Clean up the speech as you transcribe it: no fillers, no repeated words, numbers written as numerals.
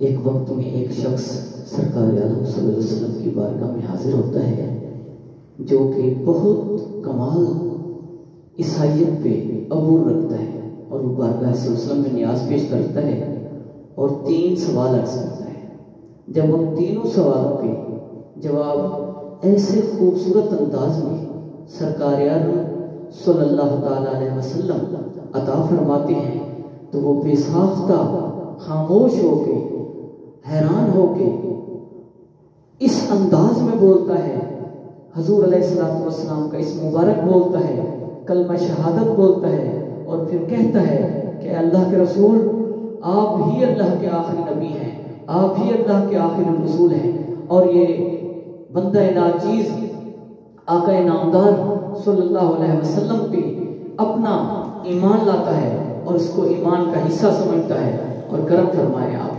ایک وقت میں ایک شخص سرکار عالم صلی اللہ علیہ وسلم کی بارگاہ میں حاضر ہوتا ہے، جو کہ بہت کمال عیسائیت پہ عبور رکھتا ہے، اور وہ بارگاہ صلی اللہ علیہ وسلم میں نیاز پیش کرتا ہے اور 3 سوال عرض کرتا ہے۔ جب ان تینوں سوالوں کے جواب ایسے خوبصورت انداز میں سرکار عالم صلی اللہ تعالی علیہ وسلم عطا فرماتے ہیں تو وہ بے ساختہ خاموش ہو کے، حیران ہو کے اس انداز میں بولتا ہے، حضور علیہ الصلوۃ والسلام کا اس مبارک بولتا ہے، کلمہ شہادت بولتا ہے، اور پھر کہتا ہے کہ اللہ کے رسول، آپ ہی اللہ کے آخری نبی ہیں، آپ ہی اللہ کے آخری رسول ہیں، اور یہ بندہ ناچیز آقا نامدار صلی اللہ علیہ وسلم پہ اپنا ایمان لاتا ہے اور اس کو ایمان کا حصہ سمجھتا ہے، اور کرم فرمائے آپ